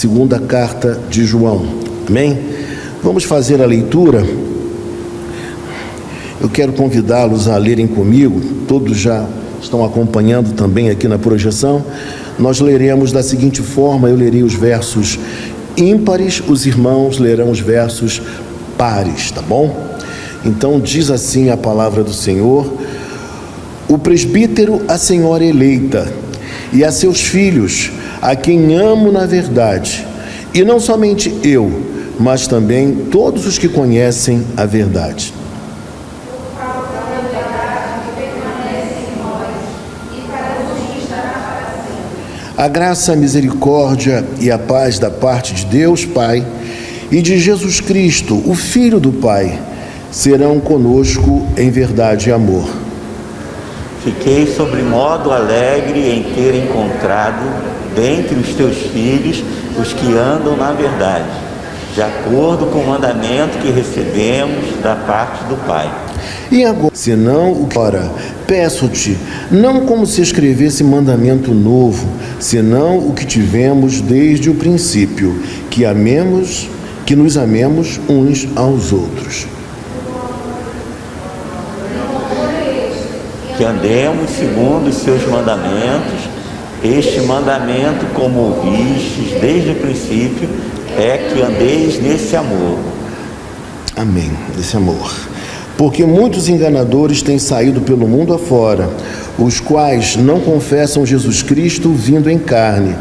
segunda carta de João. Amém? Vamos fazer a leitura. Eu quero convidá-los a lerem comigo, todos já estão acompanhando também aqui na projeção. Nós leremos da seguinte forma: eu lerei os versos ímpares, os irmãos lerão os versos pares, tá bom? Então diz assim a palavra do Senhor: o presbítero, a senhora eleita, e a seus filhos, a quem amo na verdade, e não somente eu, mas também todos os que conhecem a verdade. A graça, a misericórdia e a paz da parte de Deus Pai e de Jesus Cristo, o Filho do Pai, serão conosco em verdade e amor. Fiquei sobremodo alegre em ter encontrado dentre os teus filhos os que andam na verdade, de acordo com o mandamento que recebemos da parte do Pai. E agora, senão, ora, peço-te, não como se escrevesse mandamento novo, senão o que tivemos desde o princípio, que nos amemos uns aos outros. Que andemos segundo os seus mandamentos. Este mandamento, como ouvistes desde o princípio, é que andeis nesse amor. Amém, nesse amor. Porque muitos enganadores têm saído pelo mundo afora, os quais não confessam Jesus Cristo vindo em carne.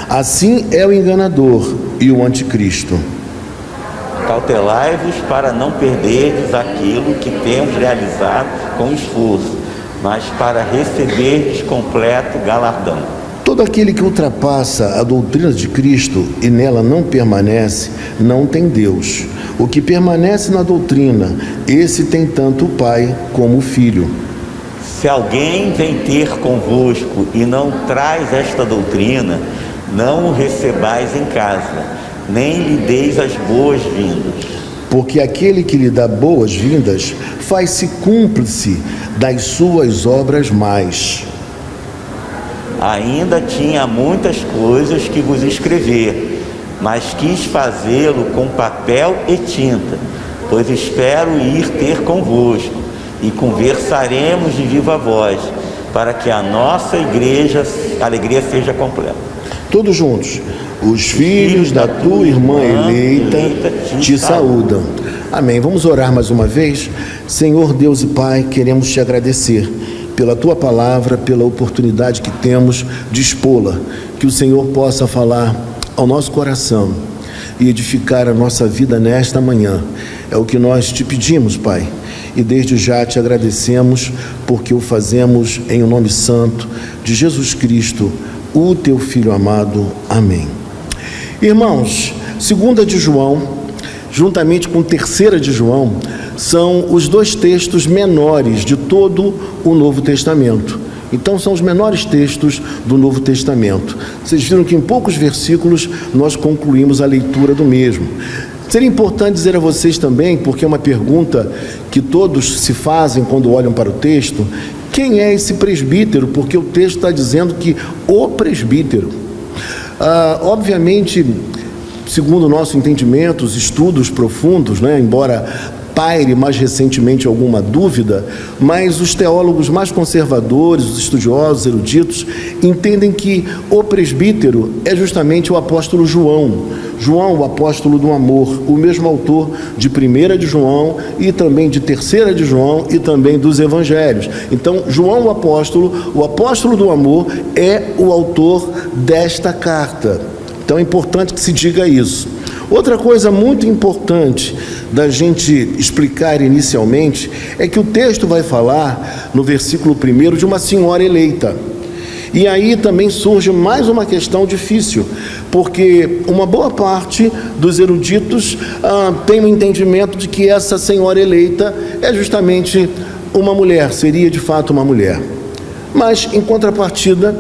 Assim é o enganador e o anticristo. Cautelai-vos para não perderdes aquilo que temos realizado com esforço, mas para receberdes completo galardão. Todo aquele que ultrapassa a doutrina de Cristo e nela não permanece, não tem Deus. O que permanece na doutrina, esse tem tanto o Pai como o Filho. Se alguém vem ter convosco e não traz esta doutrina, não o recebais em casa, nem lhe deis as boas-vindas. Porque aquele que lhe dá boas-vindas faz-se cúmplice das suas obras mais. Ainda tinha muitas coisas que vos escrever, mas quis fazê-lo com papel e tinta, pois espero ir ter convosco, e conversaremos de viva voz, para que a nossa alegria seja completa. Todos juntos. Os filhos da tua irmã eleita te saúdam. Amém. Vamos orar mais uma vez. Senhor Deus e Pai, queremos te agradecer pela tua palavra, pela oportunidade que temos de expô-la. Que o Senhor possa falar ao nosso coração e edificar a nossa vida nesta manhã. É o que nós te pedimos, Pai. E desde já te agradecemos, porque o fazemos em nome santo de Jesus Cristo, o teu Filho amado. Amém. Irmãos, 2 de João, juntamente com 3 de João, são os dois textos menores de todo o Novo Testamento. Então são os menores textos do Novo Testamento. Vocês viram que em poucos versículos nós concluímos a leitura do mesmo. Seria importante dizer a vocês também, porque é uma pergunta que todos se fazem quando olham para o texto: quem é esse presbítero? Porque o texto está dizendo que o presbítero. Obviamente, segundo o nosso entendimento, os estudos profundos, embora paire mais recentemente alguma dúvida, mas os teólogos mais conservadores, os estudiosos, eruditos, entendem que o presbítero é justamente o apóstolo João. João, o apóstolo do amor, o mesmo autor de 1 de João e também de 3 de João e também dos evangelhos. Então, João, o apóstolo do amor, é o autor desta carta. Então é importante que se diga isso. Outra coisa muito importante da gente explicar inicialmente é que o texto vai falar, no versículo 1, de uma senhora eleita. E aí também surge mais uma questão difícil, porque uma boa parte dos eruditos tem o entendimento de que essa senhora eleita é justamente uma mulher, seria de fato uma mulher. Mas, em contrapartida,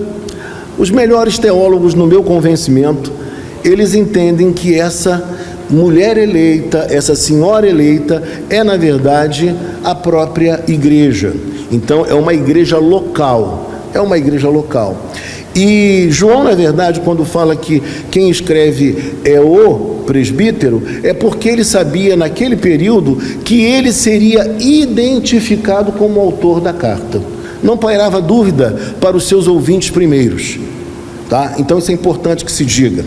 os melhores teólogos, no meu convencimento, eles entendem que essa mulher eleita, essa senhora eleita, é na verdade a própria igreja. Então é uma igreja local, E João, na verdade, quando fala que quem escreve é o presbítero, é porque ele sabia naquele período que ele seria identificado como autor da carta. Não pairava dúvida para os seus ouvintes primeiros, tá? Então isso é importante que se diga.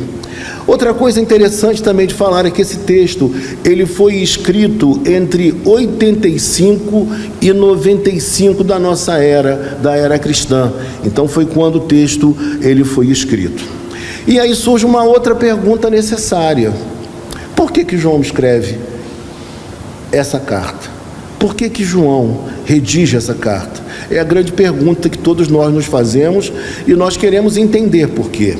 Outra coisa interessante também de falar é que esse texto, ele foi escrito entre 85 e 95 da nossa era, da era cristã. Então foi quando o texto ele foi escrito. E aí surge uma outra pergunta necessária. Por que João escreve essa carta? Por que João redige essa carta? É a grande pergunta que todos nós nos fazemos e nós queremos entender por quê.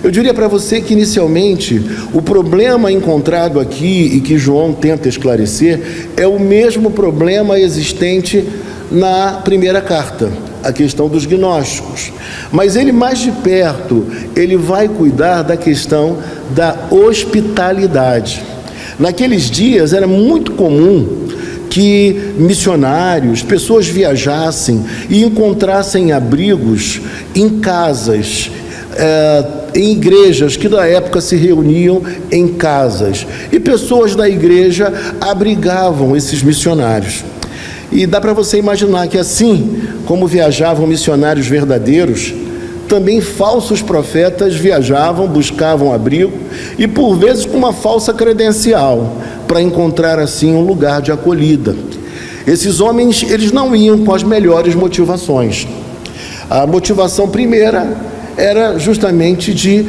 Eu diria para você que, inicialmente, o problema encontrado aqui e que João tenta esclarecer é o mesmo problema existente na primeira carta, a questão dos gnósticos. Mas ele, mais de perto, ele vai cuidar da questão da hospitalidade. Naqueles dias era muito comum que missionários, pessoas viajassem e encontrassem abrigos em casas, em igrejas que na época se reuniam em casas, e pessoas da igreja abrigavam esses missionários. E dá para você imaginar que assim como viajavam missionários verdadeiros, também falsos profetas viajavam, buscavam abrigo, e por vezes com uma falsa credencial, para encontrar assim um lugar de acolhida. Esses homens, eles não iam com as melhores motivações. A motivação primeira era justamente de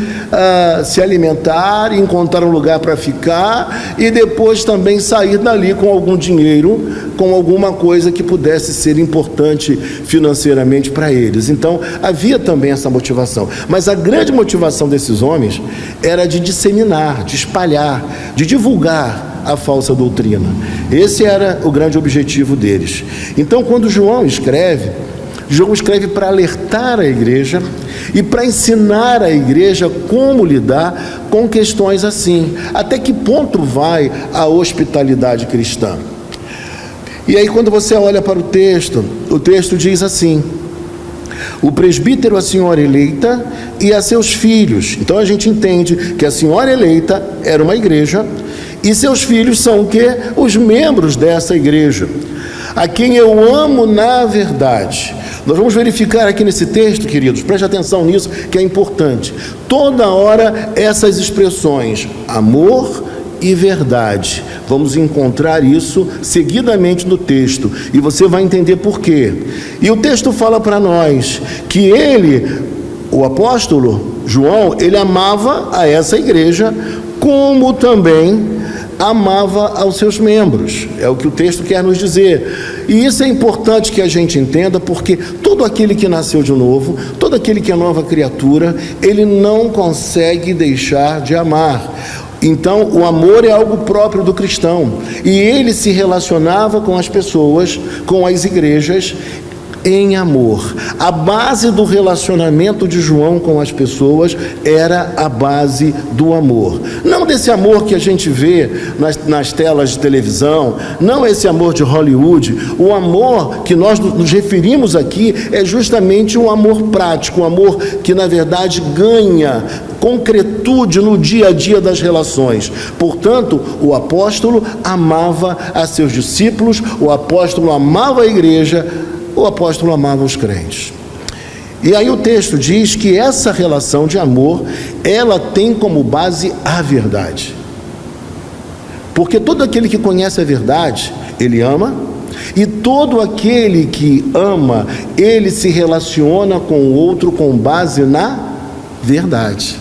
se alimentar, encontrar um lugar para ficar e depois também sair dali com algum dinheiro, com alguma coisa que pudesse ser importante financeiramente para eles. Então, havia também essa motivação. Mas a grande motivação desses homens era de disseminar, de espalhar, de divulgar a falsa doutrina. Esse era o grande objetivo deles. Então, quando João escreve para alertar a igreja e para ensinar a igreja como lidar com questões assim. Até que ponto vai a hospitalidade cristã? E aí, quando você olha para o texto diz assim: o presbítero, a senhora eleita e a seus filhos. Então a gente entende que a senhora eleita era uma igreja e seus filhos são o quê? Os membros dessa igreja, a quem eu amo na verdade. Nós vamos verificar aqui nesse texto, queridos, preste atenção nisso, que é importante. Toda hora essas expressões, amor e verdade, vamos encontrar isso seguidamente no texto, e você vai entender por quê. E o texto fala para nós que ele, o apóstolo João, ele amava a essa igreja, como também amava aos seus membros, é o que o texto quer nos dizer. E isso é importante que a gente entenda, porque todo aquele que nasceu de novo, todo aquele que é nova criatura, ele não consegue deixar de amar. Então, o amor é algo próprio do cristão, e ele se relacionava com as pessoas, com as igrejas, em amor. A base do relacionamento de João com as pessoas era a base do amor. Não desse amor que a gente vê nas telas de televisão, não esse amor de Hollywood. O amor que nós nos referimos aqui é justamente um amor prático, um amor que na verdade ganha concretude no dia a dia das relações. Portanto, o apóstolo amava a seus discípulos, o apóstolo amava a igreja, o apóstolo amava os crentes. E aí o texto diz que essa relação de amor, ela tem como base a verdade. Porque todo aquele que conhece a verdade, ele ama, e todo aquele que ama, ele se relaciona com o outro com base na verdade.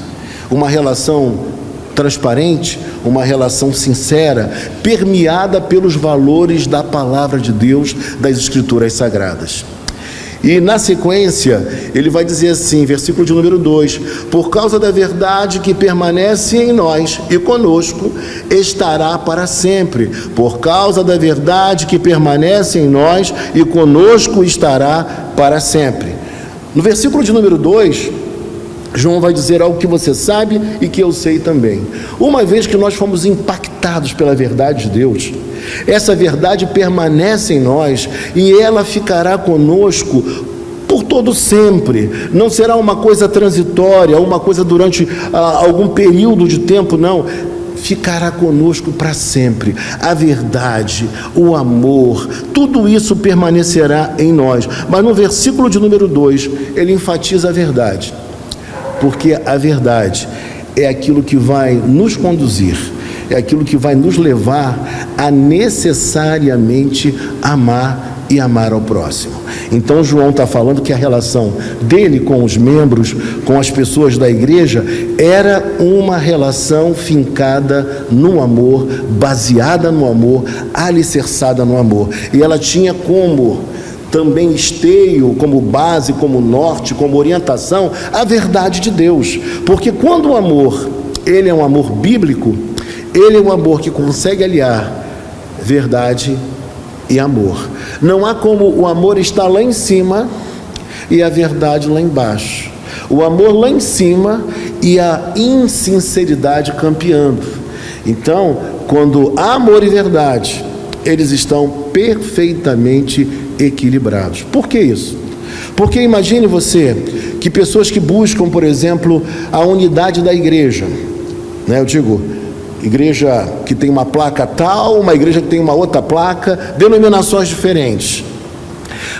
Uma relação transparente, uma relação sincera, permeada pelos valores da palavra de Deus, das Escrituras Sagradas. E na sequência, ele vai dizer assim, versículo de número 2: por causa da verdade que permanece em nós e conosco, estará para sempre. Por causa da verdade que permanece em nós e conosco, estará para sempre. No versículo de número 2, João vai dizer algo que você sabe e que eu sei também. Uma vez que nós fomos impactados pela verdade de Deus, essa verdade permanece em nós e ela ficará conosco por todo sempre, não será uma coisa transitória, uma coisa durante algum período de tempo, não. Ficará conosco para sempre. A verdade, o amor, tudo isso permanecerá em nós. Mas no versículo de número 2, ele enfatiza a verdade, porque a verdade é aquilo que vai nos conduzir, é aquilo que vai nos levar a necessariamente amar e amar ao próximo. Então João está falando que a relação dele com os membros, com as pessoas da igreja, era uma relação fincada no amor, baseada no amor, alicerçada no amor. E ela tinha como também esteio, como base, como norte, como orientação, a verdade de Deus. Porque quando o amor, ele é um amor bíblico, ele é um amor que consegue aliar verdade e amor. Não há como o amor estar lá em cima e a verdade lá embaixo. O amor lá em cima e a insinceridade campeando. Então, quando há amor e verdade, eles estão perfeitamente equilibrados. Por que isso? Porque imagine você que pessoas que buscam, por exemplo, a unidade da igreja, né? Eu digo, igreja que tem uma placa tal, uma igreja que tem uma outra placa, denominações diferentes.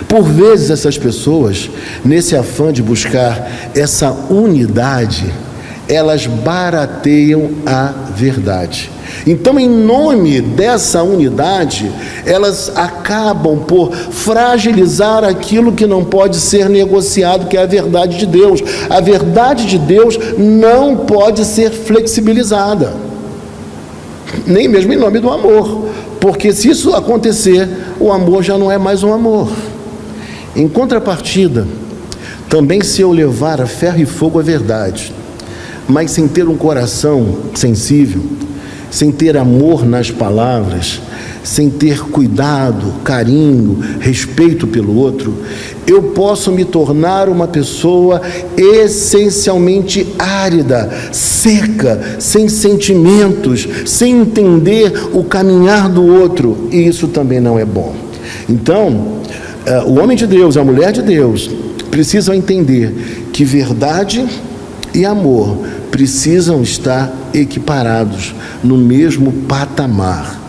Por vezes essas pessoas, nesse afã de buscar essa unidade, elas barateiam a verdade. Então, em nome dessa unidade, elas acabam por fragilizar aquilo que não pode ser negociado, que é a verdade de Deus. A verdade de Deus não pode ser flexibilizada, nem mesmo em nome do amor, porque se isso acontecer, o amor já não é mais um amor. Em contrapartida, também se eu levar a ferro e fogo a verdade, mas sem ter um coração sensível, sem ter amor nas palavras, sem ter cuidado, carinho, respeito pelo outro, eu posso me tornar uma pessoa essencialmente árida, seca, sem sentimentos, sem entender o caminhar do outro, e isso também não é bom. Então, o homem de Deus, a mulher de Deus, precisam entender que verdade e amor precisam estar equiparados no mesmo patamar.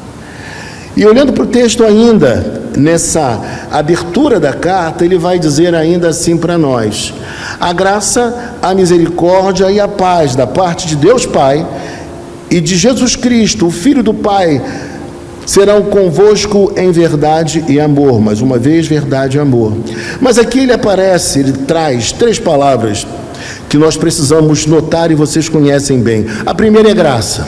E olhando para o texto ainda, nessa abertura da carta, ele vai dizer ainda assim para nós: a graça, a misericórdia e a paz da parte de Deus Pai e de Jesus Cristo, o Filho do Pai, serão convosco em verdade e amor. Mais uma vez, verdade e amor. Mas aqui ele traz 3 palavras que nós precisamos notar e vocês conhecem bem. A primeira é graça.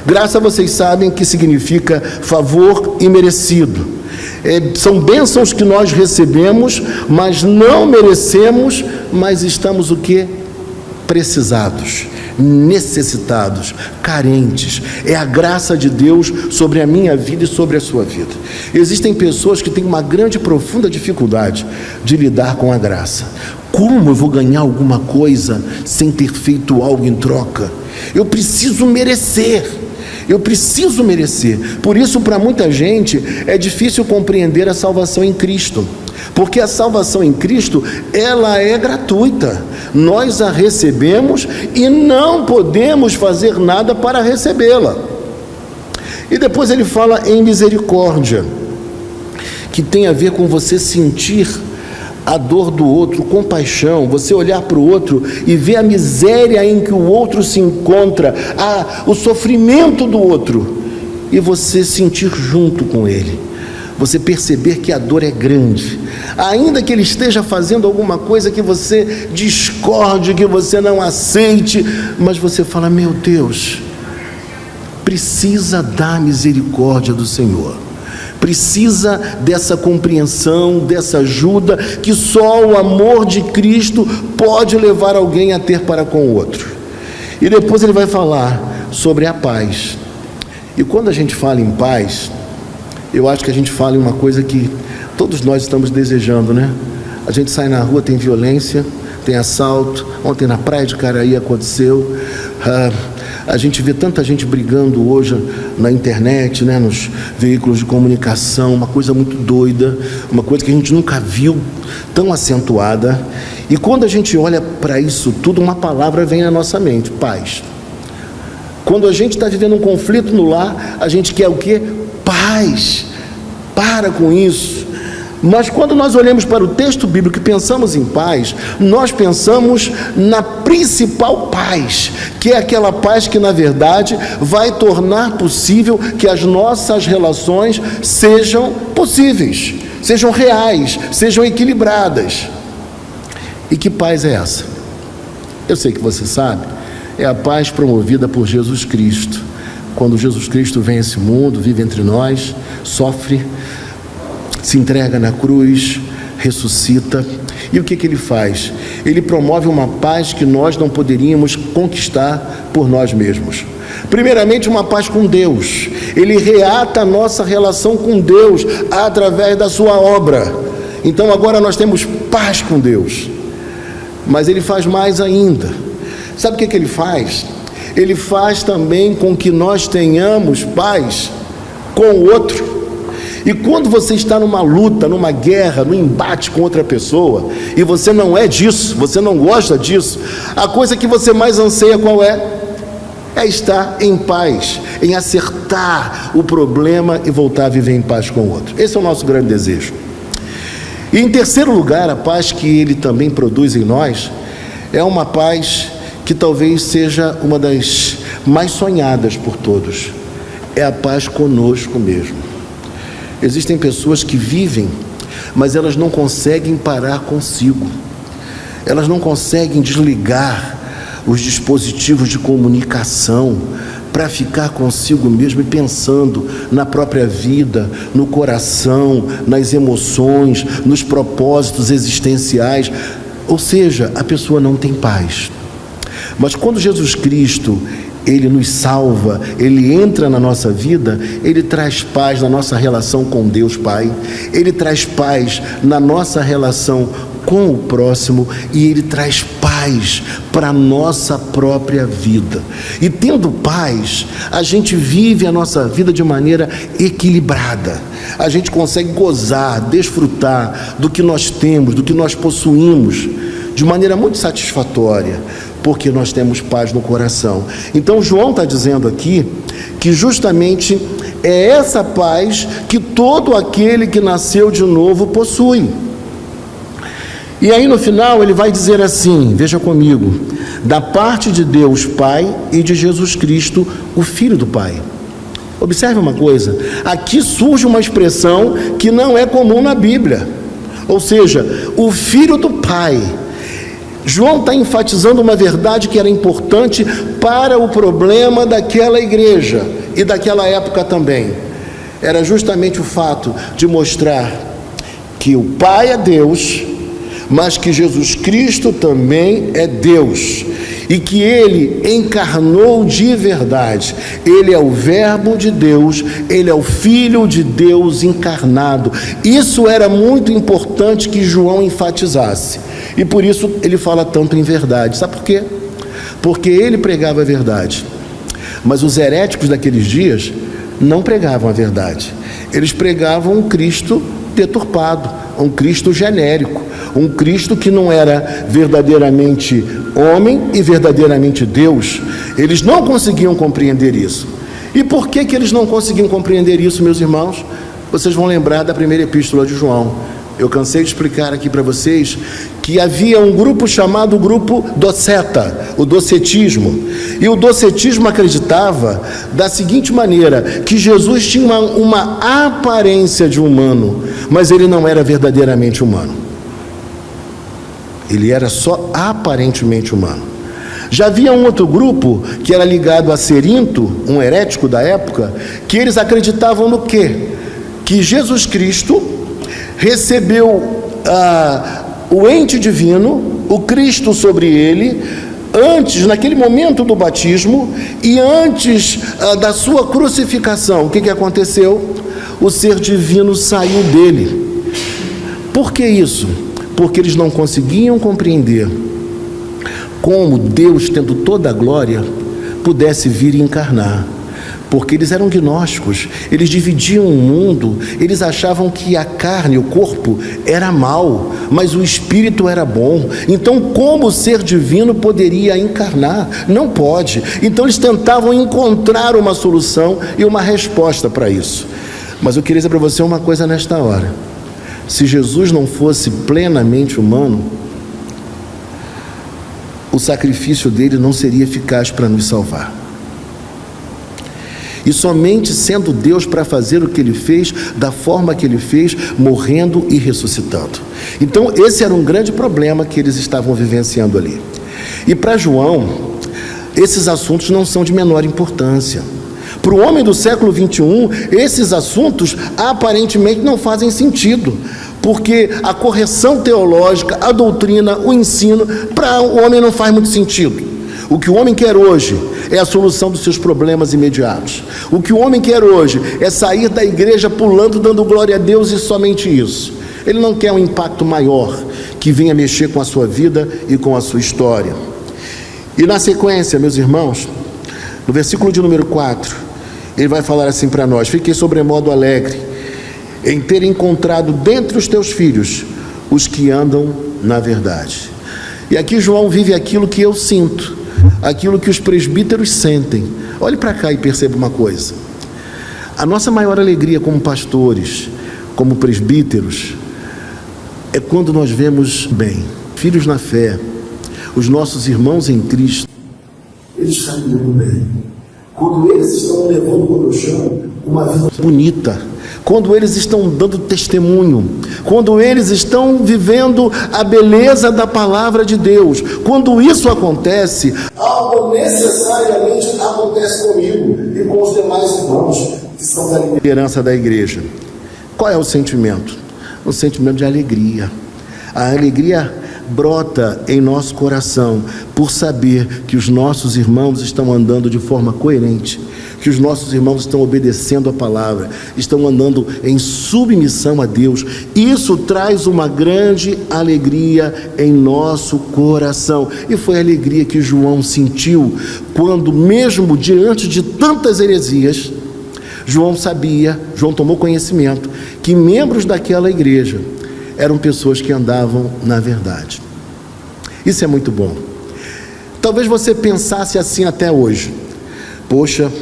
Graça, vocês sabem que significa favor imerecido. São bênçãos que nós recebemos, mas não merecemos, mas estamos o quê? Precisados, necessitados, carentes. É a graça de Deus sobre a minha vida e sobre a sua vida. Existem pessoas que têm uma grande e profunda dificuldade de lidar com a graça. Como eu vou ganhar alguma coisa sem ter feito algo em troca? Eu preciso merecer. Por isso, para muita gente, é difícil compreender a salvação em Cristo. Porque a salvação em Cristo, ela é gratuita. Nós a recebemos e não podemos fazer nada para recebê-la. E depois ele fala em misericórdia, que tem a ver com você sentir a dor do outro, compaixão, você olhar para o outro e ver a miséria em que o outro se encontra, o sofrimento do outro, e você sentir junto com ele, você perceber que a dor é grande, ainda que ele esteja fazendo alguma coisa que você discorde, que você não aceite, mas você fala: meu Deus, precisa da misericórdia do Senhor. Precisa dessa compreensão, dessa ajuda que só o amor de Cristo pode levar alguém a ter para com o outro. E depois ele vai falar sobre a paz. E quando a gente fala em paz, eu acho que a gente fala em uma coisa que todos nós estamos desejando, né? A gente sai na rua, tem violência, tem assalto. Ontem na praia de Caraí aconteceu. A gente vê tanta gente brigando hoje na internet, né, nos veículos de comunicação, uma coisa muito doida, uma coisa que a gente nunca viu tão acentuada. E quando a gente olha para isso tudo, uma palavra vem na nossa mente: paz. Quando a gente está vivendo um conflito no lar, a gente quer o quê? Paz. Para com isso. Mas quando nós olhamos para o texto bíblico e pensamos em paz, nós pensamos na principal paz, que é aquela paz que, na verdade, vai tornar possível que as nossas relações sejam possíveis, sejam reais, sejam equilibradas. E que paz é essa? Eu sei que você sabe, é a paz promovida por Jesus Cristo. Quando Jesus Cristo vem a esse mundo, vive entre nós, sofre, se entrega na cruz, ressuscita. E o que ele faz? Ele promove uma paz que nós não poderíamos conquistar por nós mesmos. Primeiramente, uma paz com Deus. Ele reata a nossa relação com Deus através da sua obra. Então agora nós temos paz com Deus. Mas ele faz mais ainda. Sabe o que ele faz? Ele faz também com que nós tenhamos paz com o outro. E quando você está numa luta, numa guerra, num embate com outra pessoa, e você não é disso, você não gosta disso, a coisa que você mais anseia qual é? É estar em paz, em acertar o problema e voltar a viver em paz com o outro. Esse é o nosso grande desejo. E em terceiro lugar, a paz que ele também produz em nós é uma paz que talvez seja uma das mais sonhadas por todos. É a paz conosco mesmo. Existem pessoas que vivem, mas elas não conseguem parar consigo. Elas não conseguem desligar os dispositivos de comunicação para ficar consigo mesmo e pensando na própria vida, no coração, nas emoções, nos propósitos existenciais. Ou seja, a pessoa não tem paz. Mas quando Jesus Cristo, ele nos salva, ele entra na nossa vida, ele traz paz na nossa relação com Deus Pai, ele traz paz na nossa relação com o próximo e ele traz paz para a nossa própria vida. E tendo paz, a gente vive a nossa vida de maneira equilibrada. A gente consegue gozar, desfrutar do que nós temos, do que nós possuímos, de maneira muito satisfatória, porque nós temos paz no coração. Então João está dizendo aqui que justamente é essa paz que todo aquele que nasceu de novo possui. E aí no final ele vai dizer assim, veja comigo: da parte de Deus Pai e de Jesus Cristo, o Filho do Pai. Observe uma coisa, aqui surge uma expressão que não é comum na Bíblia, ou seja, o Filho do Pai. João está enfatizando uma verdade que era importante para o problema daquela igreja e daquela época também. Era justamente o fato de mostrar que o Pai é Deus, mas que Jesus Cristo também é Deus, e que Ele encarnou de verdade. Ele é o Verbo de Deus, Ele é o Filho de Deus encarnado. Isso era muito importante que João enfatizasse, e por isso ele fala tanto em verdade. Sabe por quê? Porque ele pregava a verdade, mas os heréticos daqueles dias não pregavam a verdade. Eles pregavam um Cristo deturpado, um Cristo genérico, um Cristo que não era verdadeiramente homem e verdadeiramente Deus. Eles não conseguiam compreender isso. E por que eles não conseguiam compreender isso, meus irmãos? Vocês vão lembrar da primeira epístola de João. Eu cansei de explicar aqui para vocês que havia um grupo chamado grupo doceta, o docetismo. E o docetismo acreditava da seguinte maneira, que Jesus tinha uma aparência de humano, mas ele não era verdadeiramente humano. Ele era só aparentemente humano. Já havia um outro grupo que era ligado a Cerinto, um herético da época, que eles acreditavam no quê? Que Jesus Cristo recebeu o ente divino, o Cristo sobre ele, antes, naquele momento do batismo e antes da sua crucificação. O que aconteceu? O ser divino saiu dele. Por que isso? Porque eles não conseguiam compreender como Deus, tendo toda a glória, pudesse vir e encarnar. Porque eles eram gnósticos, eles dividiam o mundo, eles achavam que a carne, o corpo, era mal, mas o espírito era bom. Então, como o ser divino poderia encarnar? Não pode. Então, eles tentavam encontrar uma solução e uma resposta para isso. Mas eu queria dizer para você uma coisa nesta hora: se Jesus não fosse plenamente humano, o sacrifício dele não seria eficaz para nos salvar. E somente sendo Deus para fazer o que ele fez, da forma que ele fez, morrendo e ressuscitando. Então esse era um grande problema que eles estavam vivenciando ali. E para João, esses assuntos não são de menor importância. Para o homem do século 21, esses assuntos aparentemente não fazem sentido, porque a correção teológica, a doutrina, o ensino, para o homem não faz muito sentido. O que o homem quer hoje é a solução dos seus problemas imediatos. O que o homem quer hoje é sair da igreja pulando, dando glória a Deus, e somente isso. Ele não quer um impacto maior que venha mexer com a sua vida e com a sua história. E na sequência, meus irmãos, no versículo de número 4, ele vai falar assim para nós: fiquei sobremodo alegre em ter encontrado dentre os teus filhos os que andam na verdade. E aqui João vive aquilo que eu sinto, aquilo que os presbíteros sentem. Olhe para cá e perceba uma coisa: a nossa maior alegria como pastores, como presbíteros, é quando nós vemos bem, filhos na fé, os nossos irmãos em Cristo, eles caminham bem, quando eles estão levando, como eu chamo, uma vida bonita, quando eles estão dando testemunho, quando eles estão vivendo a beleza da palavra de Deus. Quando isso acontece, algo necessariamente acontece comigo e com os demais irmãos que são da liderança da igreja. Qual é o sentimento? Um sentimento de alegria. A alegria brota em nosso coração por saber que os nossos irmãos estão andando de forma coerente, que os nossos irmãos estão obedecendo a palavra, estão andando em submissão a Deus. Isso traz uma grande alegria em nosso coração. E foi a alegria que João sentiu quando, mesmo diante de tantas heresias, João tomou conhecimento que membros daquela igreja eram pessoas que andavam na verdade. Isso é muito bom. Talvez você pensasse assim até hoje: poxa,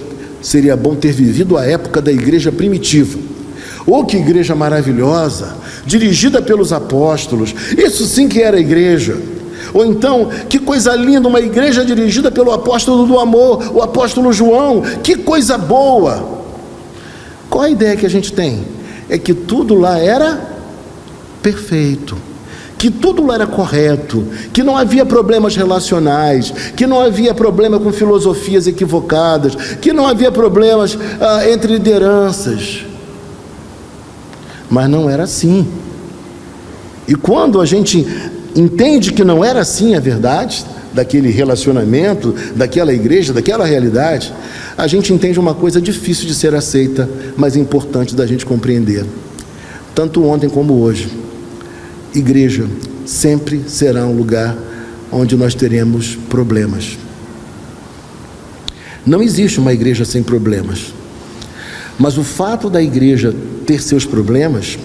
seria bom ter vivido a época da igreja primitiva. Oh, que igreja maravilhosa, dirigida pelos apóstolos. Isso sim que era igreja. Ou então, que coisa linda, uma igreja dirigida pelo apóstolo do amor, o apóstolo João. Que coisa boa. Qual a ideia que a gente tem? É que tudo lá era perfeito, que tudo lá era correto, que não havia problemas relacionais, que não havia problema com filosofias equivocadas, que não havia problemas entre lideranças. Mas não era assim. E quando a gente entende que não era assim a verdade daquele relacionamento, daquela igreja, daquela realidade, a gente entende uma coisa difícil de ser aceita, mas importante da gente compreender. Tanto ontem como hoje, igreja sempre será um lugar onde nós teremos problemas. Não existe uma igreja sem problemas, mas o fato da igreja ter seus problemas,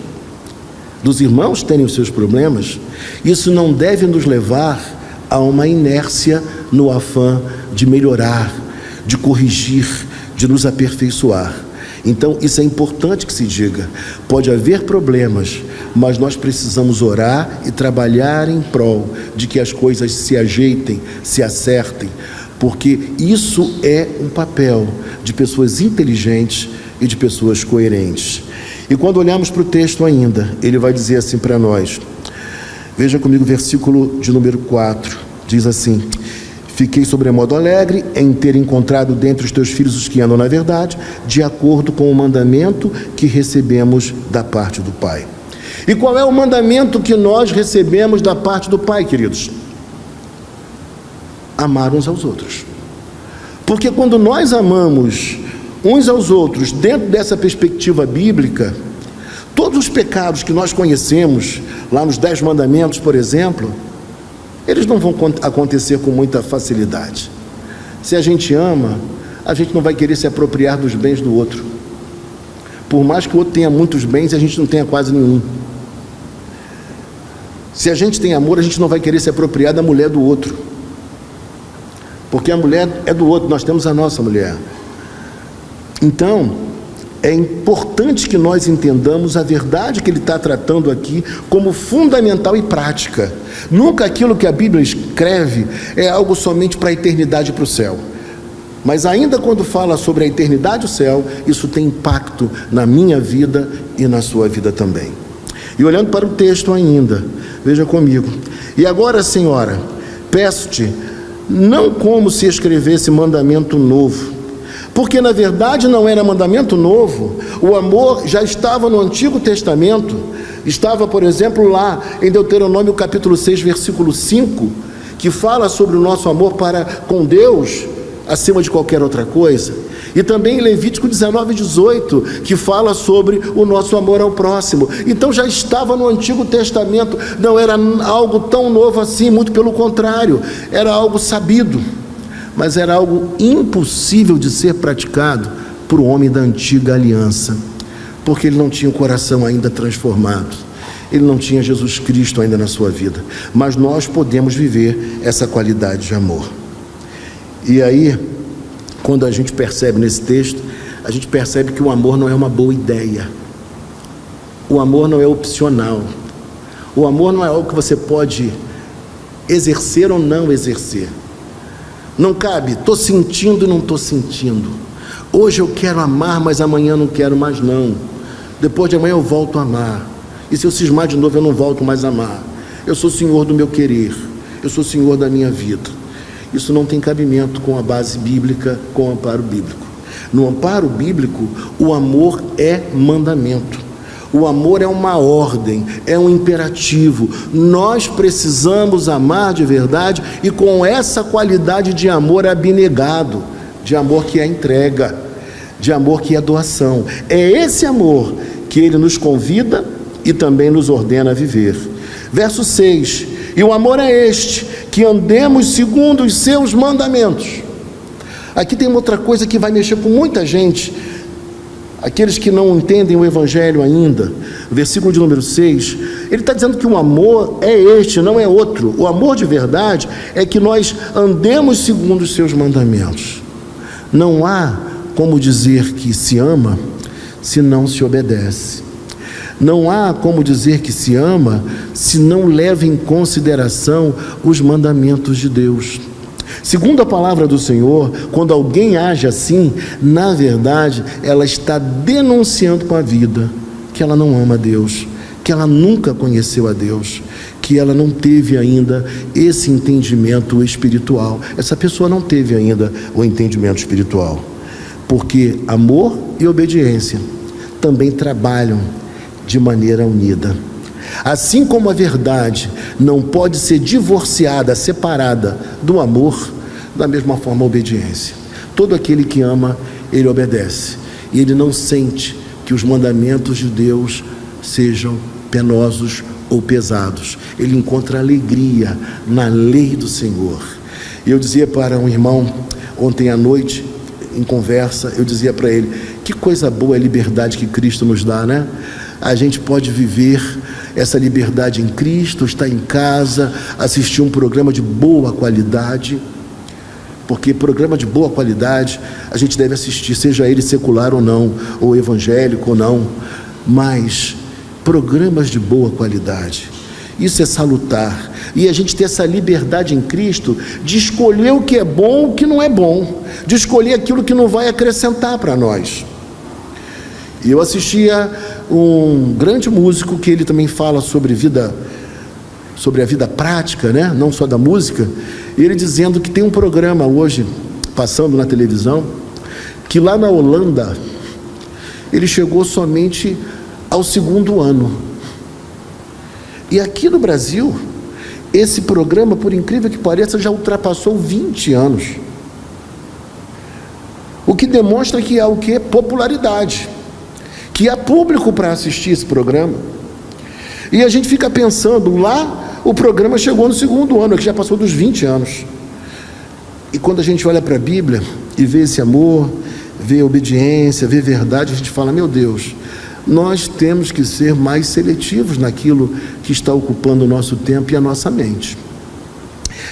dos irmãos terem os seus problemas, isso não deve nos levar a uma inércia no afã de melhorar, de corrigir, de nos aperfeiçoar. Então isso é importante que se diga. Pode haver problemas, mas nós precisamos orar e trabalhar em prol de que as coisas se ajeitem, se acertem, porque isso é um papel de pessoas inteligentes e de pessoas coerentes. E quando olhamos para o texto ainda, ele vai dizer assim para nós, veja comigo o versículo de número 4, diz assim: fiquei sobremodo alegre em ter encontrado dentre os teus filhos os que andam na verdade, de acordo com o mandamento que recebemos da parte do Pai. E qual é o mandamento que nós recebemos da parte do Pai, queridos? Amar uns aos outros. Porque quando nós amamos uns aos outros, dentro dessa perspectiva bíblica, todos os pecados que nós conhecemos, lá nos 10 mandamentos, por exemplo, eles não vão acontecer com muita facilidade. Se a gente ama, a gente não vai querer se apropriar dos bens do outro. Por mais que o outro tenha muitos bens, a gente não tenha quase nenhum. Se a gente tem amor, a gente não vai querer se apropriar da mulher do outro. Porque a mulher é do outro, nós temos a nossa mulher. Então, é importante que nós entendamos a verdade que ele está tratando aqui como fundamental e prática. Nunca aquilo que a Bíblia escreve é algo somente para a eternidade e para o céu. Mas ainda quando fala sobre a eternidade e o céu, isso tem impacto na minha vida e na sua vida também. E olhando para o texto ainda, veja comigo. E agora, Senhora, peço-te, não como se escrevesse mandamento novo, porque na verdade não era mandamento novo, o amor já estava no Antigo Testamento, estava, por exemplo, lá em Deuteronômio capítulo 6, versículo 5, que fala sobre o nosso amor para com Deus, acima de qualquer outra coisa, e também em Levítico 19, 18, que fala sobre o nosso amor ao próximo. Então já estava no Antigo Testamento, não era algo tão novo assim, muito pelo contrário, era algo sabido, mas era algo impossível de ser praticado por um homem da antiga aliança, porque ele não tinha o coração ainda transformado, ele não tinha Jesus Cristo ainda na sua vida, mas nós podemos viver essa qualidade de amor. E aí, quando a gente percebe nesse texto, a gente percebe que o amor não é uma boa ideia, o amor não é opcional, o amor não é algo que você pode exercer ou não exercer. Não cabe, estou sentindo e não estou sentindo. Hoje eu quero amar, mas amanhã não quero mais não. Depois de amanhã eu volto a amar. E se eu cismar de novo, eu não volto mais a amar. Eu sou senhor do meu querer. Eu sou senhor da minha vida. Isso não tem cabimento com a base bíblica, com o amparo bíblico. No amparo bíblico, o amor é mandamento. O amor é uma ordem, é um imperativo. Nós precisamos amar de verdade e com essa qualidade de amor abnegado, de amor que é entrega, de amor que é doação. É esse amor que ele nos convida e também nos ordena a viver. Verso 6: e o amor é este, que andemos segundo os seus mandamentos. Aqui tem outra coisa que vai mexer com muita gente, aqueles que não entendem o Evangelho ainda. Versículo de número 6, ele está dizendo que o amor é este, não é outro. O amor de verdade é que nós andemos segundo os seus mandamentos. Não há como dizer que se ama se não se obedece. Não há como dizer que se ama se não leva em consideração os mandamentos de Deus. Segundo a palavra do Senhor, quando alguém age assim, na verdade, ela está denunciando com a vida que ela não ama a Deus, que ela nunca conheceu a Deus, que ela não teve ainda esse entendimento espiritual. Essa pessoa não teve ainda o entendimento espiritual, porque amor e obediência também trabalham de maneira unida. Assim como a verdade não pode ser divorciada, separada do amor, da mesma forma a obediência. Todo aquele que ama, ele obedece, e ele não sente que os mandamentos de Deus sejam penosos ou pesados. Ele encontra alegria na lei do Senhor. E eu dizia para um irmão ontem à noite, em conversa, eu dizia para ele: que coisa boa é a liberdade que Cristo nos dá, né? A gente pode viver essa liberdade em Cristo, estar em casa, assistir um programa de boa qualidade, porque programa de boa qualidade a gente deve assistir, seja ele secular ou não, ou evangélico ou não, mas programas de boa qualidade, isso é salutar. E a gente ter essa liberdade em Cristo de escolher o que é bom, o que não é bom, de escolher aquilo que não vai acrescentar para nós. E eu assistia um grande músico que ele também fala sobre a vida prática, né? Não só da música, ele dizendo que tem um programa hoje passando na televisão, que lá na Holanda ele chegou somente ao 2º ano, e aqui no Brasil esse programa, por incrível que pareça, já ultrapassou 20 anos, o que demonstra que há o que? Popularidade, que há público para assistir esse programa. E a gente fica pensando, lá o programa chegou no 2º ano, que já passou dos 20 anos. E quando a gente olha para a Bíblia e vê esse amor, vê obediência, vê verdade, a gente fala, meu Deus, nós temos que ser mais seletivos naquilo que está ocupando o nosso tempo e a nossa mente.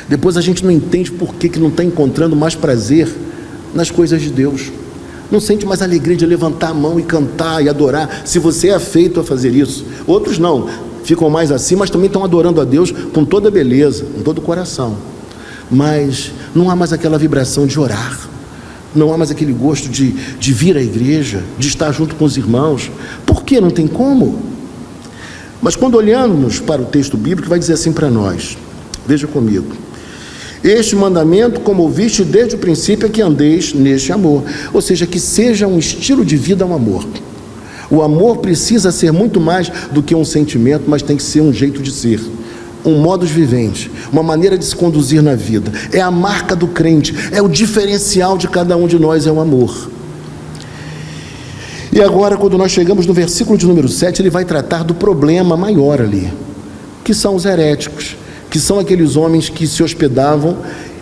Depois a gente não entende por que não está encontrando mais prazer nas coisas de Deus. Não sente mais alegria de levantar a mão e cantar e adorar, se você é afeito a fazer isso. Outros não, ficam mais assim, mas também estão adorando a Deus com toda a beleza, com todo o coração. Mas não há mais aquela vibração de orar, não há mais aquele gosto de vir à igreja, de estar junto com os irmãos. Por quê? Não tem como. Mas quando olhamos para o texto bíblico, vai dizer assim para nós, veja comigo: este mandamento, como ouviste desde o princípio, é que andeis neste amor. Ou seja, que seja um estilo de vida um amor. O amor precisa ser muito mais do que um sentimento, mas tem que ser um jeito de ser, um modus vivendi, uma maneira de se conduzir na vida. É a marca do crente, é o diferencial de cada um de nós, é o amor. E agora, quando nós chegamos no versículo de número 7, ele vai tratar do problema maior ali, que são os heréticos, que são aqueles homens que se hospedavam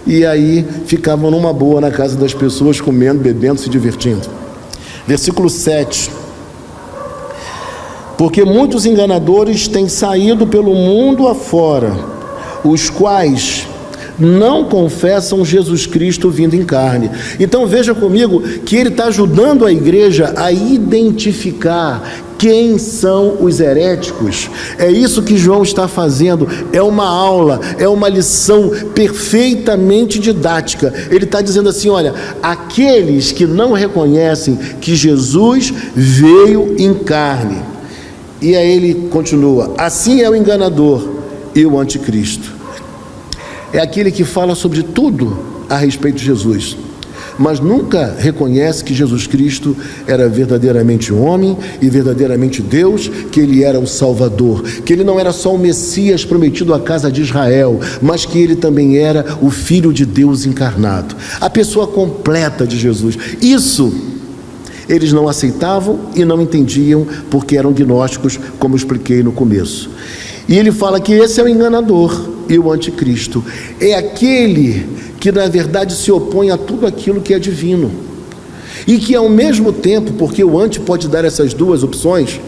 e aí ficavam numa boa na casa das pessoas, comendo, bebendo, se divertindo. Versículo 7: porque muitos enganadores têm saído pelo mundo afora, os quais não confessam Jesus Cristo vindo em carne. Então veja comigo que ele está ajudando a igreja a identificar quem são os heréticos. É isso que João está fazendo, é uma aula, é uma lição perfeitamente didática. Ele está dizendo assim, olha, aqueles que não reconhecem que Jesus veio em carne. E aí ele continua, assim é o enganador e o anticristo. É aquele que fala sobre tudo a respeito de Jesus, mas nunca reconhece que Jesus Cristo era verdadeiramente homem e verdadeiramente Deus, que ele era o Salvador, que ele não era só o Messias prometido à casa de Israel, mas que ele também era o Filho de Deus encarnado, a pessoa completa de Jesus. Isso eles não aceitavam e não entendiam, porque eram gnósticos, como eu expliquei no começo. E ele fala que esse é o enganador e o anticristo. É aquele que na verdade se opõe a tudo aquilo que é divino. E que ao mesmo tempo, porque o anti pode dar essas duas opções,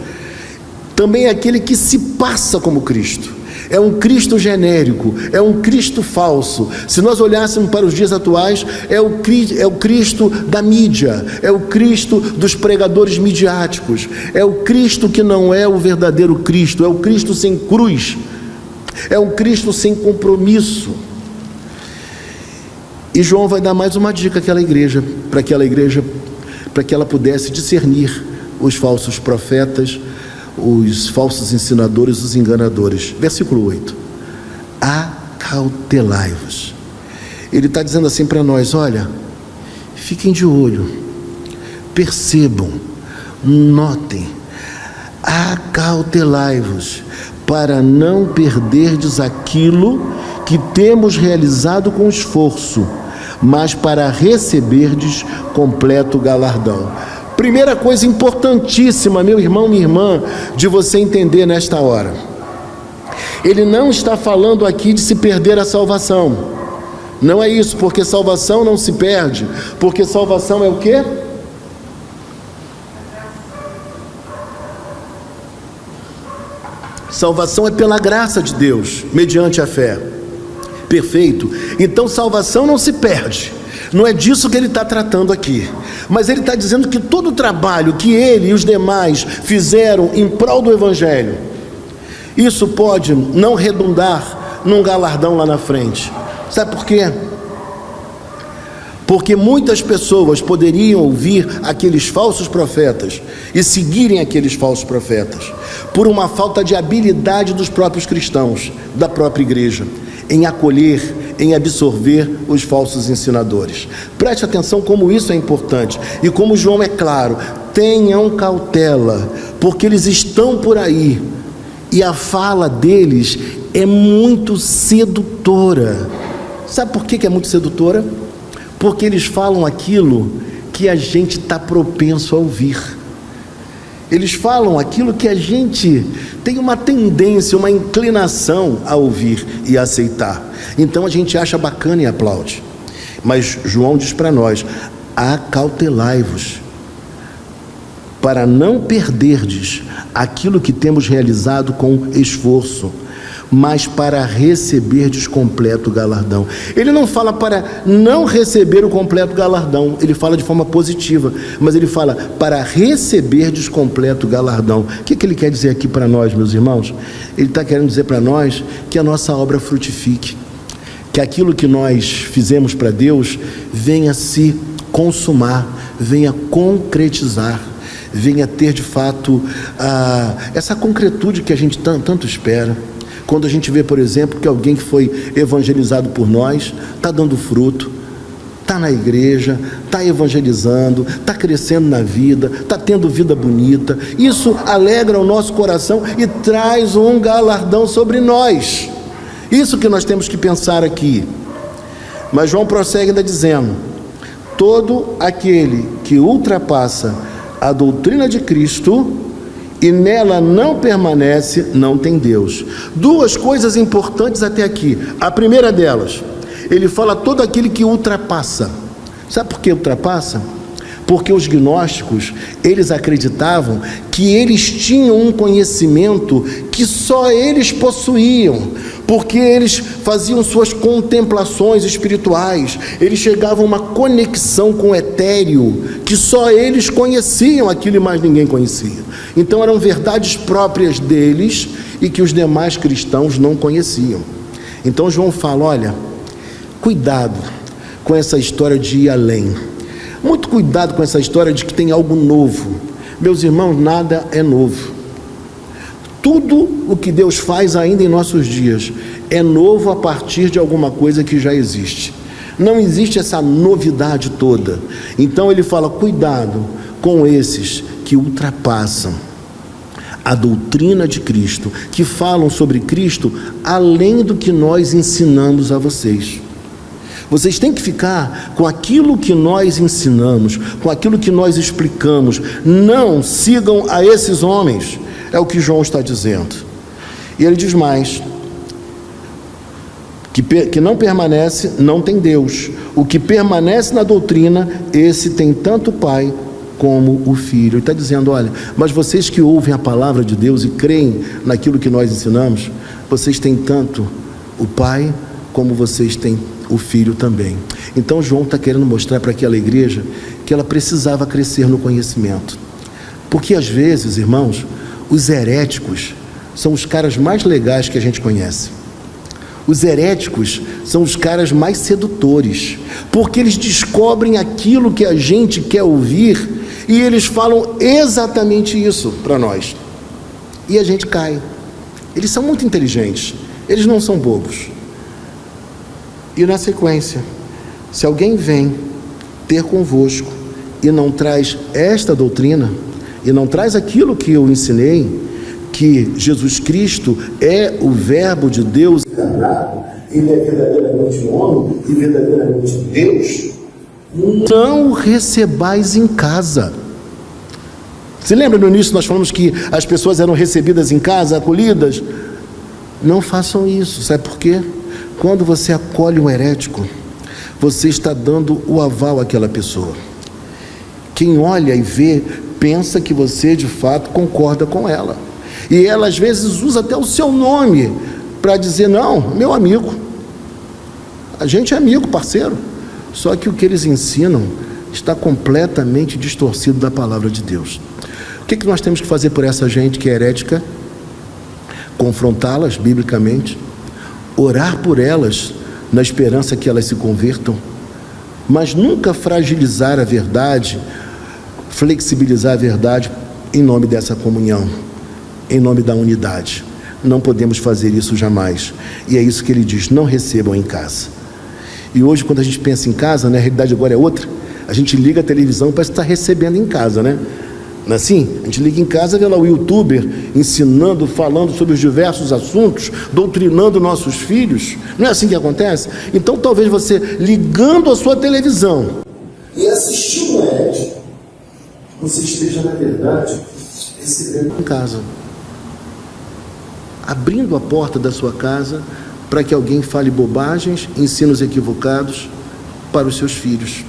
também é aquele que se passa como Cristo. É um Cristo genérico, é um Cristo falso. Se nós olhássemos para os dias atuais, é o Cristo da mídia, é o Cristo dos pregadores midiáticos, é o Cristo que não é o verdadeiro Cristo, é o Cristo sem cruz, é um Cristo sem compromisso. E João vai dar mais uma dica àquela igreja, para que ela pudesse discernir os falsos profetas, os falsos ensinadores, os enganadores. Versículo 8: acautelai-vos. Ele está dizendo assim para nós, olha, fiquem de olho, percebam, notem, acautelai-vos, para não perderdes aquilo que temos realizado com esforço, mas para receberdes completo galardão. Primeira coisa importantíssima, meu irmão, minha irmã, de você entender nesta hora. Ele não está falando aqui de se perder a salvação. Não é isso, porque salvação não se perde. Porque salvação é o quê? Salvação é pela graça de Deus, mediante a fé. Perfeito? Então salvação não se perde. Não é disso que ele está tratando aqui, mas ele está dizendo que todo o trabalho que ele e os demais fizeram em prol do Evangelho, isso pode não redundar num galardão lá na frente. Sabe por quê? Porque muitas pessoas poderiam ouvir aqueles falsos profetas e seguirem aqueles falsos profetas, por uma falta de habilidade dos próprios cristãos, da própria igreja, em acolher, em absorver os falsos ensinadores. Preste atenção como isso é importante. E como João é claro, tenham cautela, porque eles estão por aí. E a fala deles é muito sedutora. Sabe por que é muito sedutora? Porque eles falam aquilo que a gente está propenso a ouvir. Eles falam aquilo que a gente tem uma tendência, uma inclinação a ouvir e a aceitar. Então a gente acha bacana e aplaude. Mas João diz para nós: acautelai-vos, para não perderdes aquilo que temos realizado com esforço, mas para receberdes completo galardão. Ele não fala para não receber o completo galardão, ele fala de forma positiva, mas ele fala para receberdes completo galardão. O que ele quer dizer aqui para nós, meus irmãos? Ele está querendo dizer para nós que a nossa obra frutifique, que aquilo que nós fizemos para Deus venha se consumar, venha concretizar, venha ter de fato essa concretude que a gente tanto espera. Quando a gente vê, por exemplo, que alguém que foi evangelizado por nós está dando fruto, está na igreja, está evangelizando, está crescendo na vida, está tendo vida bonita, isso alegra o nosso coração e traz um galardão sobre nós. Isso que nós temos que pensar aqui. Mas João prossegue ainda dizendo: todo aquele que ultrapassa a doutrina de Cristo e nela não permanece, não tem Deus. Duas coisas importantes até aqui. A primeira delas, ele fala todo aquele que ultrapassa. Sabe por que ultrapassa? Porque os gnósticos, eles acreditavam que eles tinham um conhecimento que só eles possuíam, porque eles faziam suas contemplações espirituais, eles chegavam a uma conexão com o etéreo, que só eles conheciam aquilo e mais ninguém conhecia. Então eram verdades próprias deles e que os demais cristãos não conheciam. Então João fala: olha, cuidado com essa história de ir além, muito cuidado com essa história de que tem algo novo. Meus irmãos, nada é novo. Tudo o que Deus faz ainda em nossos dias é novo a partir de alguma coisa que já existe. Não existe essa novidade toda. Então ele fala: cuidado com esses que ultrapassam a doutrina de Cristo, que falam sobre Cristo além do que nós ensinamos a vocês. Vocês têm que ficar com aquilo que nós ensinamos, com aquilo que nós explicamos. Não sigam a esses homens. É o que João está dizendo. E ele diz mais: que não permanece, não tem Deus. O que permanece na doutrina, esse tem tanto o Pai como o Filho. Ele está dizendo: olha, mas vocês que ouvem a palavra de Deus e creem naquilo que nós ensinamos, vocês têm tanto o Pai como vocês têm o Filho também. Então João está querendo mostrar para aquela igreja que ela precisava crescer no conhecimento. Porque às vezes, irmãos, os heréticos são os caras mais legais que a gente conhece. Os heréticos são os caras mais sedutores, porque eles descobrem aquilo que a gente quer ouvir e eles falam exatamente isso para nós. E a gente cai. Eles são muito inteligentes, eles não são bobos. E na sequência, se alguém vem ter convosco e não traz esta doutrina, e não traz aquilo que eu ensinei, que Jesus Cristo é o Verbo de Deus, ele é verdadeiramente homem e verdadeiramente Deus, não o recebais em casa. Se lembra no início nós falamos que as pessoas eram recebidas em casa, acolhidas? Não façam isso. Sabe por quê? Quando você acolhe um herético, você está dando o aval àquela pessoa. Quem olha e vê, pensa que você de fato concorda com ela. E ela às vezes usa até o seu nome para dizer: não, meu amigo, a gente é amigo, parceiro. Só que o que eles ensinam está completamente distorcido da palavra de Deus. O que nós temos que fazer por essa gente que é herética? Confrontá-las biblicamente, orar por elas na esperança que elas se convertam, mas nunca fragilizar a verdade, flexibilizar a verdade em nome dessa comunhão, em nome da unidade. Não podemos fazer isso jamais. E é isso que ele diz: não recebam em casa. E hoje, quando a gente pensa em casa, né, a realidade agora é outra. A gente liga a televisão e parece que está recebendo em casa, né? Não é assim? A gente liga em casa, vê lá o youtuber ensinando, falando sobre os diversos assuntos, doutrinando nossos filhos. Não é assim que acontece? Então talvez você, ligando a sua televisão e assistindo a Ed, você esteja, na verdade, recebendo em casa, abrindo a porta da sua casa para que alguém fale bobagens, ensinos equivocados para os seus filhos.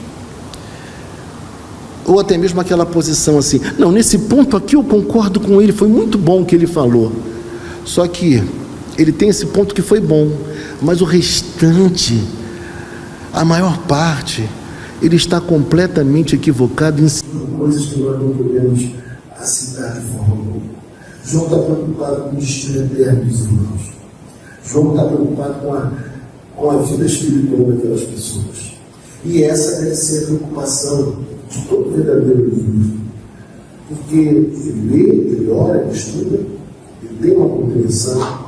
Ou até mesmo aquela posição assim, não, nesse ponto aqui eu concordo com ele, foi muito bom o que ele falou. Só que ele tem esse ponto que foi bom, mas o restante, a maior parte, ele está completamente equivocado em coisas que nós não podemos aceitar de forma alguma. João está preocupado com o destino eterno dos irmãos. João está preocupado com a vida espiritual daquelas pessoas. E essa deve ser a preocupação de todo verdadeiro livro. Porque ele lê, ele ora, ele estuda, ele tem uma compreensão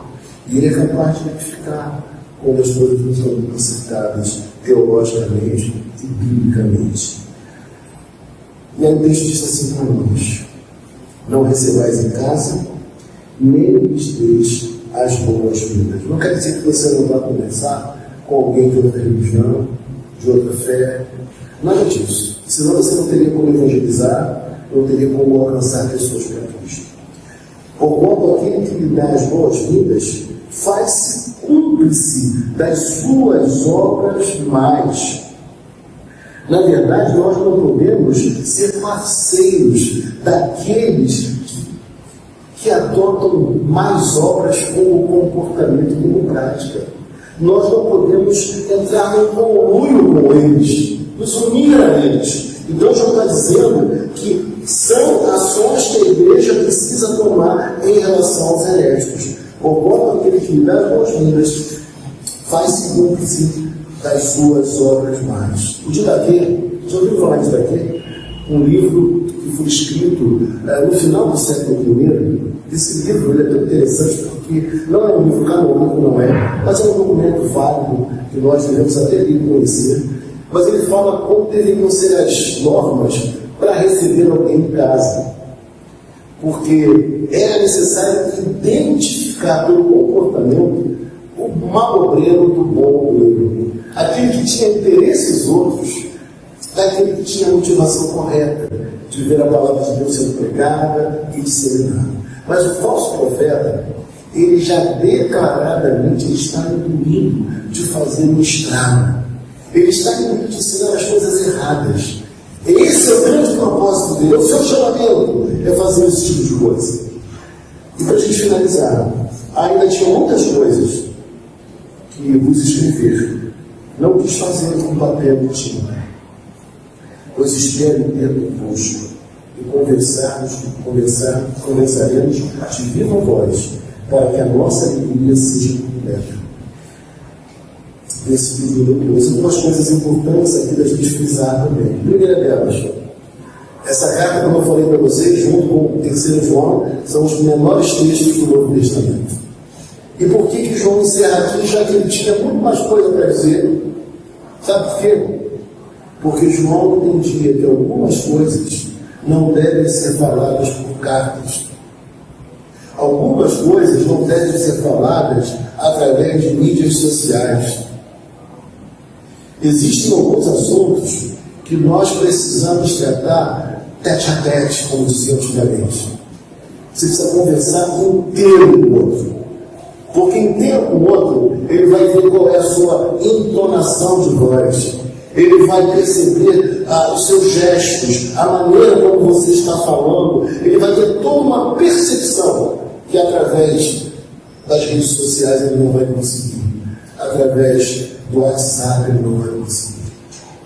e ele é capaz de identificar quando as coisas não são acertadas teologicamente e biblicamente. E aí o texto diz assim para nós: não recebais em casa, nem lhes deis as boas-vindas. Não quer dizer que você não vai conversar com alguém de outra religião, de outra fé, nada disso. Senão você não teria como evangelizar, não teria como alcançar pessoas para Cristo. Porquanto aquele que lhe dá as boas-vindas faz-se cúmplice das suas obras mais. Na verdade, nós não podemos ser parceiros daqueles que adotam mais obras como comportamento, como prática. Nós não podemos entrar em conluio com eles, nos unir a eles. Então, João está dizendo que são ações que a igreja precisa tomar em relação aos heréticos. Porquanto aquele que lhe dá as boas-vindas faz-se cúmplice das suas obras más. O Didaquê, já ouviu falar de Didaquê? Um livro que foi escrito no final do século I. Esse livro ele é tão interessante porque não é um livro canônico, não é, mas é um documento válido que nós devemos até ler conhecer. Mas ele fala como deveriam ser as normas para receber alguém em casa. Porque era necessário identificar pelo comportamento o mau obreiro do bom obreiro. Aquele que tinha interesses outros, daquele que tinha a motivação correta de ver a palavra de Deus sendo pregada e disseminada. Mas o falso profeta, ele já declaradamente está incluindo de fazer um estrago. Ele está incluindo de ensinar as coisas erradas. Esse é o grande propósito dele. O seu chamamento é fazer esse tipo de coisa. E para a gente finalizar, ainda tinha muitas coisas que vos escrever. Não quis fazer com papel e tinta, pois espero ter convosco e conversaremos de viva voz, para que a nossa alegria seja completa. Esse livro depois, algumas coisas importantes aqui da gente frisar também. Primeira delas, essa carta, como eu falei para vocês, junto com o 3 João, são os menores textos do Novo Testamento. E por que João encerra aqui, já que ele tinha muito mais coisa para dizer? Sabe por quê? Porque João entendia que algumas coisas não devem ser faladas por cartas. Algumas coisas não devem ser faladas através de mídias sociais. Existem alguns assuntos que nós precisamos tratar tete a tete, como dizia antigamente. Você precisa conversar inteiro com o outro. Porque inteiro com o outro, ele vai ver qual é a sua entonação de voz. Ele vai perceber os seus gestos, a maneira como você está falando. Ele vai ter toda uma percepção que através das redes sociais ele não vai conseguir. Através do WhatsApp ele não vai conseguir.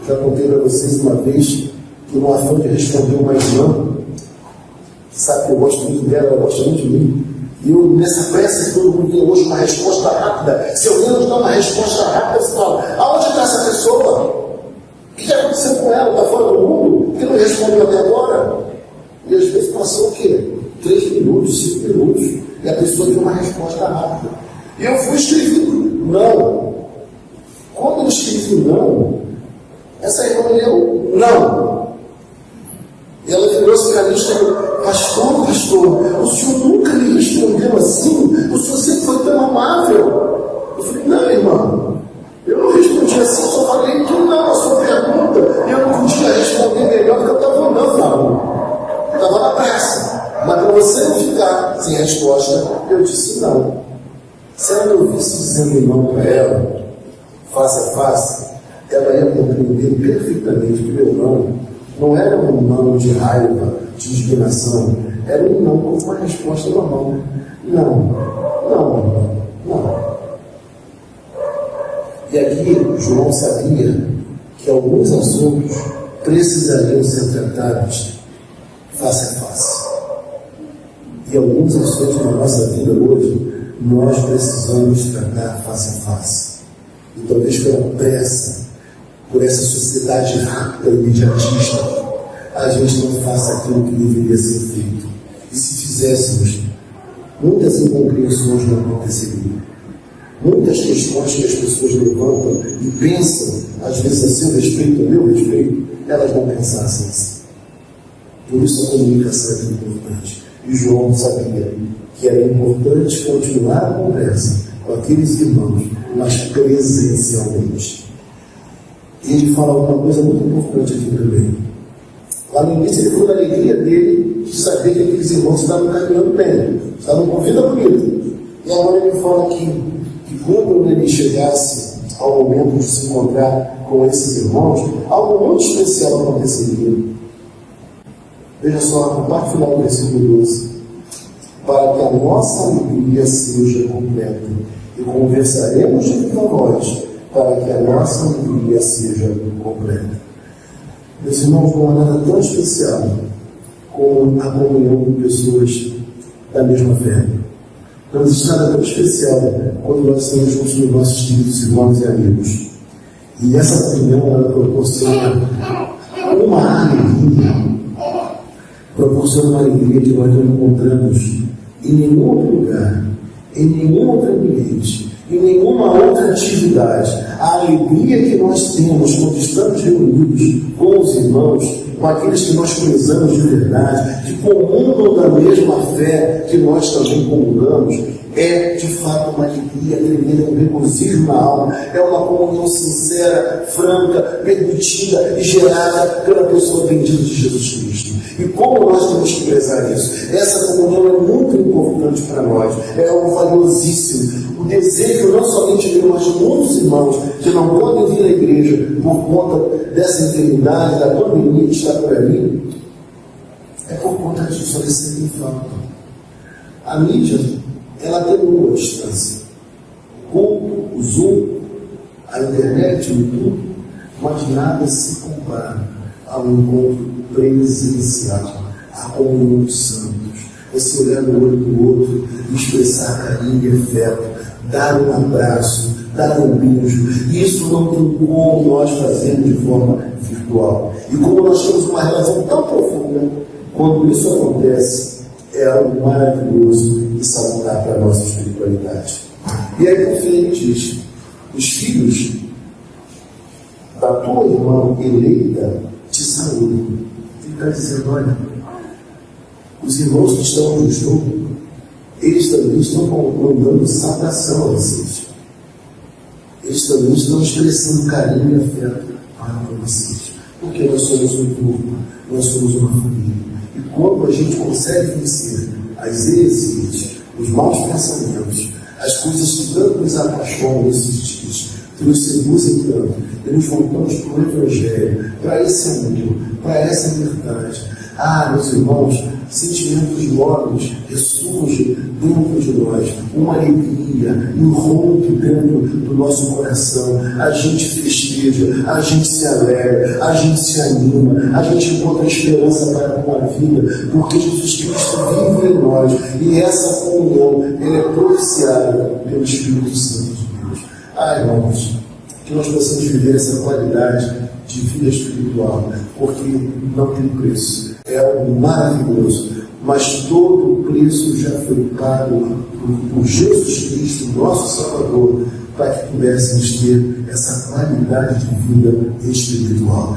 Já contei para vocês uma vez que no afã de responder uma irmã, que sabe que eu gosto muito dela, ela gosta muito de mim, e eu, nessa pressa que todo mundo tem hoje uma resposta rápida, se alguém não dá uma resposta rápida, você fala: aonde está essa pessoa? O que aconteceu com ela? Está fora do mundo? Por que não respondeu até agora? E às vezes passou o quê? 3 minutos, 5 minutos, e a pessoa deu uma resposta rápida. E eu fui escrevendo não. Quando eu escrevi não, essa irmã leu não. E ela virou-se para mim e falou: pastor, o senhor nunca me respondeu assim? O senhor sempre foi tão amável. Eu falei: não, irmã, eu não respondi assim, só falei que não a sua pergunta. E eu não podia responder melhor porque eu estava andando na rua. Estava na pressa. Mas para você não ficar sem resposta, eu disse não. Se ela me ouvisse dizendo não para ela, face a face, ela ia compreender perfeitamente que meu não era um não de raiva, de indignação, era um não com uma resposta normal. Não. E aqui João sabia que alguns assuntos precisariam ser tratados face a face. E alguns assuntos na nossa vida hoje, nós precisamos tratar face a face. E talvez pela pressa, por essa sociedade rápida e imediatista, a gente não faça aquilo que deveria ser feito. E se fizéssemos, muitas incompreensões não aconteceriam. Muitas questões que as pessoas levantam e pensam, às vezes a seu respeito, a meu respeito, elas não pensassem assim. Por isso a comunicação é importante. E João sabia que era importante continuar a conversa com aqueles irmãos, mas presencialmente. E ele fala uma coisa muito importante aqui também. Lá no início ele falou da alegria dele de saber que aqueles irmãos estavam caminhando bem, estavam com vida bonita. E agora ele fala que quando ele chegasse ao momento de se encontrar com esses irmãos, algo muito especial aconteceria. Veja só, a parte final do versículo 12. Para que a nossa alegria seja completa, e conversaremos de viva voz, para que a nossa alegria seja completa. Meus irmãos, não há nada tão especial como a comunhão com pessoas da mesma fé. Não existe nada tão especial quando nós estamos juntos com nossos queridos irmãos e amigos. E essa comunhão, ela proporciona uma alegria que nós não encontramos em nenhum outro lugar, em nenhum outro ambiente, em nenhuma outra atividade. A alegria que nós temos quando estamos reunidos com os irmãos, com aqueles que nós prezamos de verdade, que comungam da mesma fé que nós também comungamos, é de fato uma alegria tremenda, um regozijo na alma, é uma comunhão sincera, franca, permitida e gerada pela pessoa bendita de Jesus Cristo. E como nós temos que prezar isso? Essa comunhão é muito importante para nós, é algo valiosíssimo. O desejo não somente meu, mas de muitos irmãos que não podem vir à igreja por conta dessa enfermidade, da pandemia que está por ali, é por conta disso, eles sentem falta. A mídia, ela atenua a distância. O culto, o Zoom, a internet, o YouTube, mas nada se compara ao encontro presencial, à comunhão dos santos. Você olhar no olho do outro, expressar carinho e afeto, dar um abraço, dar um beijo. Isso não tem como nós fazermos de forma virtual. E como nós temos uma relação tão profunda, quando isso acontece, é algo maravilhoso e salutar para a nossa espiritualidade. E aí, por fim, ele diz: os filhos da tua irmã eleita te saúdam. Ele está dizendo: olha, os irmãos que estão no jogo, eles também estão mandando saudação a vocês. Eles também estão expressando carinho e afeto para vocês. Porque nós somos um grupo, nós somos uma família. E quando a gente consegue vencer as heresias, os maus pensamentos, as coisas que tanto nos apaixonam nesses dias, que nos seduzem tanto, e nos voltamos para o Evangelho, para esse amor, para essa verdade. Meus irmãos, sentimentos novos ressurgem dentro de nós, uma alegria irrompe dentro do nosso coração. A gente festeja, a gente se alegra, a gente se anima, a gente encontra esperança para com a vida, porque Jesus Cristo vive em nós e essa comunhão ela é propiciada pelo Espírito Santo de Deus. Irmãos, que nós possamos viver essa qualidade de vida espiritual, porque não tem preço. É algo maravilhoso, mas todo o preço já foi pago por Jesus Cristo, nosso Salvador, para que pudéssemos ter essa qualidade de vida espiritual.